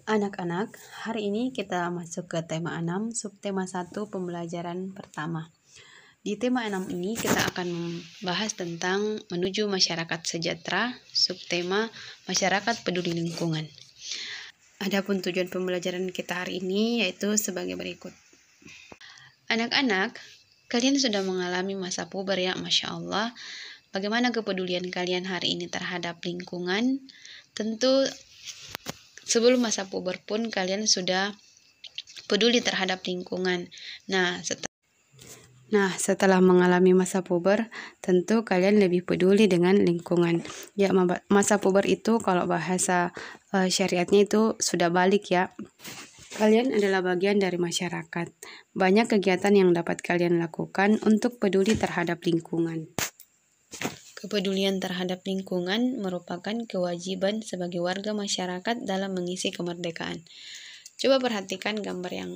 Anak-anak, hari ini kita masuk ke tema 6, subtema 1, pembelajaran pertama. Di tema 6 ini kita akan membahas tentang menuju masyarakat sejahtera, subtema masyarakat peduli lingkungan. Adapun tujuan pembelajaran kita hari ini yaitu sebagai berikut. Anak-anak, kalian sudah mengalami masa puber ya, Masya Allah. Bagaimana kepedulian kalian hari ini terhadap lingkungan? Tentu sebelum masa puber pun kalian sudah peduli terhadap lingkungan. Nah, setelah mengalami masa puber, tentu kalian lebih peduli dengan lingkungan. Ya, masa puber itu kalau bahasa syariatnya itu sudah balik ya. Kalian adalah bagian dari masyarakat. Banyak kegiatan yang dapat kalian lakukan untuk peduli terhadap lingkungan. Kepedulian terhadap lingkungan merupakan kewajiban sebagai warga masyarakat dalam mengisi kemerdekaan. Coba perhatikan gambar yang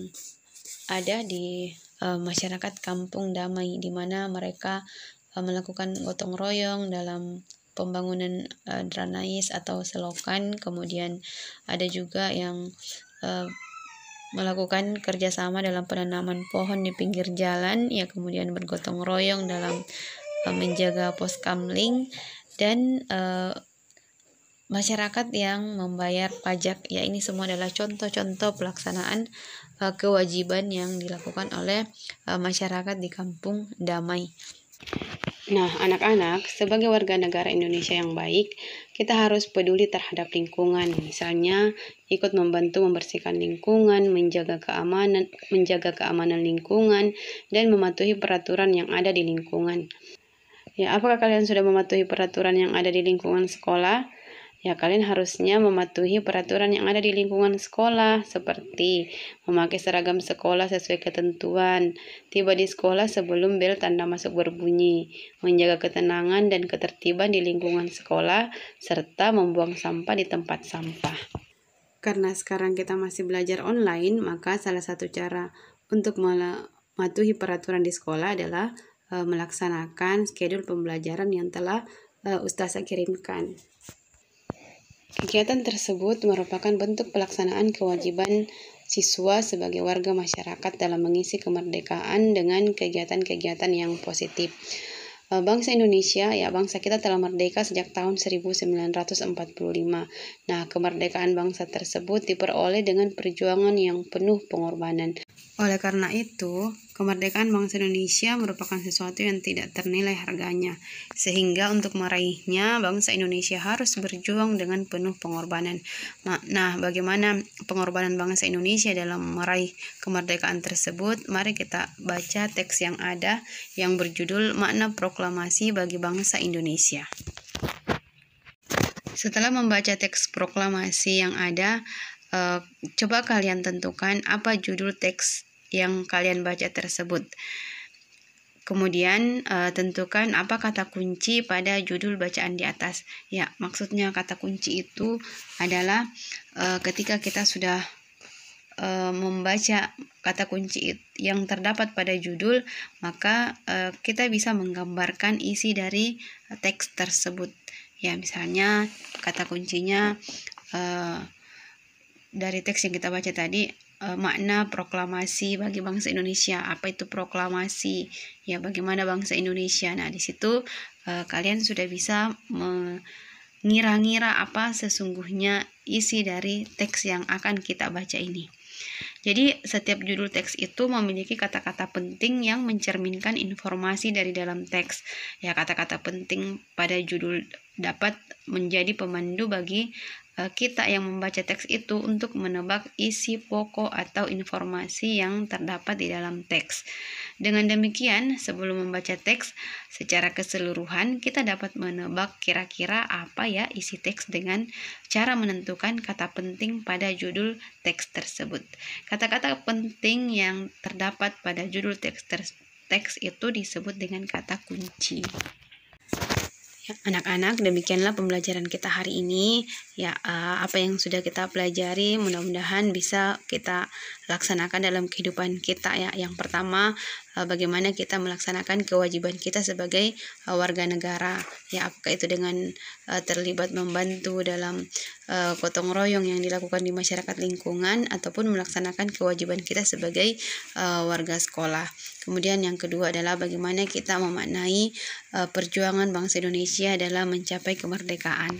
ada di masyarakat kampung damai, di mana mereka melakukan gotong royong dalam pembangunan drainase atau selokan. Kemudian ada juga yang melakukan kerjasama dalam penanaman pohon di pinggir jalan, ya, kemudian bergotong royong dalam menjaga pos kamling, dan masyarakat yang membayar pajak. Ya, ini semua adalah contoh-contoh pelaksanaan kewajiban yang dilakukan oleh masyarakat di kampung damai. Nah, anak-anak, sebagai warga negara Indonesia yang baik, kita harus peduli terhadap lingkungan. Misalnya, ikut membantu membersihkan lingkungan, menjaga keamanan lingkungan, dan mematuhi peraturan yang ada di lingkungan. Ya, apakah kalian sudah mematuhi peraturan yang ada di lingkungan sekolah? Ya, kalian harusnya mematuhi peraturan yang ada di lingkungan sekolah, seperti memakai seragam sekolah sesuai ketentuan, tiba di sekolah sebelum bel tanda masuk berbunyi, menjaga ketenangan dan ketertiban di lingkungan sekolah, serta membuang sampah di tempat sampah. Karena sekarang kita masih belajar online, maka salah satu cara untuk mematuhi peraturan di sekolah adalah melaksanakan schedule pembelajaran yang telah Ustazah kirimkan. Kegiatan tersebut merupakan bentuk pelaksanaan kewajiban siswa sebagai warga masyarakat dalam mengisi kemerdekaan dengan kegiatan-kegiatan yang positif. Bangsa Indonesia, ya, bangsa kita telah merdeka sejak tahun 1945. Nah, kemerdekaan bangsa tersebut diperoleh dengan perjuangan yang penuh pengorbanan. Oleh karena itu, kemerdekaan bangsa Indonesia merupakan sesuatu yang tidak ternilai harganya. Sehingga untuk meraihnya, bangsa Indonesia harus berjuang dengan penuh pengorbanan. Nah, bagaimana pengorbanan bangsa Indonesia dalam meraih kemerdekaan tersebut? Mari kita baca teks yang ada yang berjudul Makna Proklamasi bagi Bangsa Indonesia. Setelah membaca teks proklamasi yang ada, coba kalian tentukan apa judul teks yang kalian baca tersebut. Kemudian tentukan apa kata kunci pada judul bacaan di atas. Ya, maksudnya kata kunci itu adalah ketika kita sudah membaca kata kunci yang terdapat pada judul, maka kita bisa menggambarkan isi dari teks tersebut. Ya, misalnya kata kuncinya dari teks yang kita baca tadi, makna proklamasi bagi bangsa Indonesia. Apa itu proklamasi? Ya, bagaimana bangsa Indonesia? Nah, di situ kalian sudah bisa mengira-ngira apa sesungguhnya isi dari teks yang akan kita baca ini. Jadi, setiap judul teks itu memiliki kata-kata penting yang mencerminkan informasi dari dalam teks. Ya, kata-kata penting pada judul dapat menjadi pemandu bagi kita yang membaca teks itu untuk menebak isi pokok atau informasi yang terdapat di dalam teks. Dengan demikian, sebelum membaca teks secara keseluruhan, kita dapat menebak kira-kira apa ya isi teks dengan cara menentukan kata penting pada judul teks tersebut. Kata-kata penting yang terdapat pada judul teks itu disebut dengan kata kunci. Anak-anak, demikianlah pembelajaran kita hari ini. Ya, apa yang sudah kita pelajari mudah-mudahan bisa kita laksanakan dalam kehidupan kita ya. Yang pertama, bagaimana kita melaksanakan kewajiban kita sebagai warga negara, ya, apakah itu dengan terlibat membantu dalam gotong royong yang dilakukan di masyarakat lingkungan ataupun melaksanakan kewajiban kita sebagai warga sekolah. Kemudian yang kedua adalah bagaimana kita memaknai perjuangan bangsa Indonesia dalam mencapai kemerdekaan.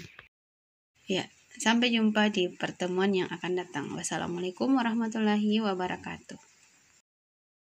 Ya, sampai jumpa di pertemuan yang akan datang. Wassalamualaikum warahmatullahi wabarakatuh.